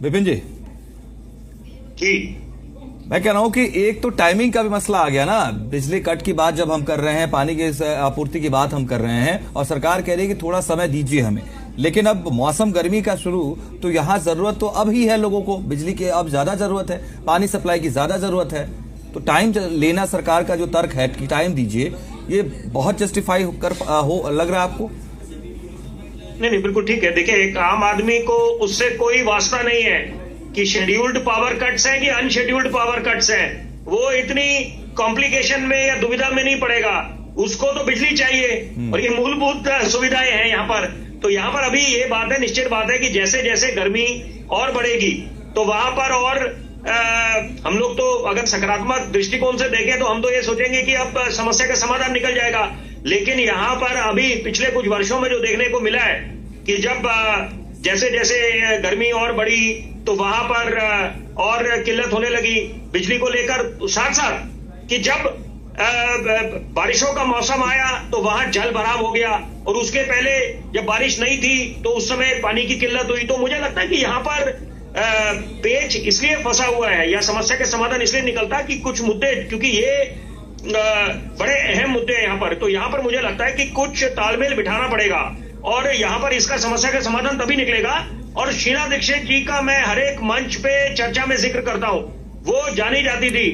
विपिन जी मैं कह रहा हूं कि एक तो टाइमिंग का भी मसला आ गया ना। बिजली कट की बात जब हम कर रहे हैं, पानी की आपूर्ति की बात हम कर रहे हैं और सरकार कह रही है कि थोड़ा समय दीजिए हमें, लेकिन अब मौसम गर्मी का शुरू, तो यहाँ जरूरत तो अब ही है लोगों को, बिजली की अब ज्यादा जरूरत है, पानी सप्लाई की ज्यादा जरूरत है। तो टाइम लेना सरकार का जो तर्क है कि टाइम दीजिए, ये बहुत जस्टिफाई लग रहा है आपको? नहीं, बिल्कुल ठीक है। देखिए, एक आम आदमी को उससे कोई वास्ता नहीं है कि शेड्यूल्ड पावर कट्स हैं कि अनशेड्यूल्ड पावर कट्स हैं। वो इतनी कॉम्प्लिकेशन में या दुविधा में नहीं पड़ेगा, उसको तो बिजली चाहिए और ये मूलभूत सुविधाएं हैं यहाँ पर। तो यहाँ पर अभी ये बात है, निश्चित बात है कि जैसे जैसे गर्मी और बढ़ेगी तो वहां पर और हम लोग तो अगर सकारात्मक दृष्टिकोण से देखें तो हम तो ये सोचेंगे कि अब समस्या का समाधान निकल जाएगा। लेकिन यहाँ पर अभी पिछले कुछ वर्षों में जो देखने को मिला है कि जब जैसे जैसे गर्मी और बढ़ी तो वहां पर और किल्लत होने लगी बिजली को लेकर। साथ साथ कि जब बारिशों का मौसम आया तो वहां जल भराव हो गया, और उसके पहले जब बारिश नहीं थी तो उस समय पानी की किल्लत हुई। तो मुझे लगता है कि यहाँ पर पेच इसलिए फंसा हुआ है या समस्या का समाधान इसलिए निकलता कि कुछ मुद्दे, क्योंकि ये बड़े अहम मुद्दे हैं यहाँ पर, तो यहाँ पर मुझे लगता है कि कुछ तालमेल बिठाना पड़ेगा और यहाँ पर इसका समस्या का समाधान तभी निकलेगा। और शीला दीक्षित जी का मैं हर एक मंच पे चर्चा में जिक्र करता हूँ। वो जानी जाती थी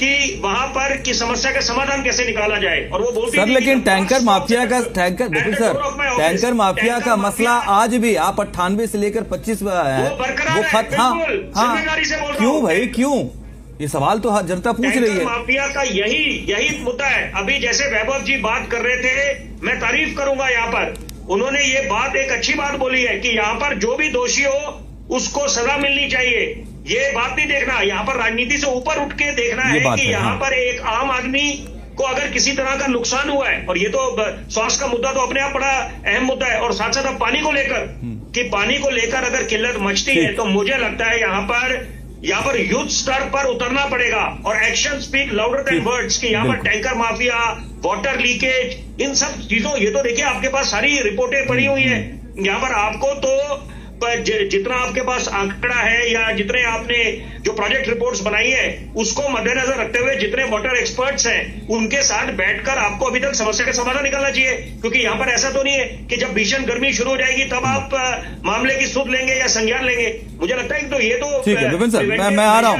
कि वहां पर की समस्या का समाधान कैसे निकाला जाए, और वो बोलती सर थी लेकिन टैंकर माफिया का टैंकर माफिया का मसला आज भी आप 98 से लेकर 25 है वो खत्म। हाँ, क्यों भाई, क्यों? ये सवाल तो जनता पूछ रही है। माफिया का यही मुद्दा है। अभी जैसे वैभव जी बात कर रहे थे, मैं तारीफ करूंगा यहाँ पर, उन्होंने ये बात एक अच्छी बात बोली है कि यहाँ पर जो भी दोषी हो उसको सजा मिलनी चाहिए। ये बात नहीं देखना, यहाँ पर राजनीति से ऊपर उठ के देखना है कि यहाँ पर एक आम आदमी को अगर किसी तरह का नुकसान हुआ है, और ये तो स्वास्थ्य का मुद्दा तो अपने आप बड़ा अहम मुद्दा है, और साथ साथ अब पानी को लेकर कि पानी को लेकर अगर किल्लत मचती है तो मुझे लगता है यहाँ पर युद्ध स्तर पर उतरना पड़ेगा और action speak louder than words कि यहाँ पर टैंकर माफिया, वाटर लीकेज, इन सब चीजों, ये तो देखिए आपके पास सारी रिपोर्टें पड़ी हुई है। यहाँ पर आपको तो जितना आपके पास आंकड़ा है या जितने आपने जो प्रोजेक्ट रिपोर्ट्स बनाई है उसको मद्देनजर रखते हुए जितने वाटर एक्सपर्ट्स हैं उनके साथ बैठकर आपको अभी तक समस्या का समाधान निकालना चाहिए। क्योंकि यहाँ पर ऐसा तो नहीं है कि जब भीषण गर्मी शुरू हो जाएगी तब आप मामले की सुध लेंगे या संज्ञान लेंगे। मुझे लगता है कि तो ये तो ठीक है विपिन सर, मैं आ रहा हूँ।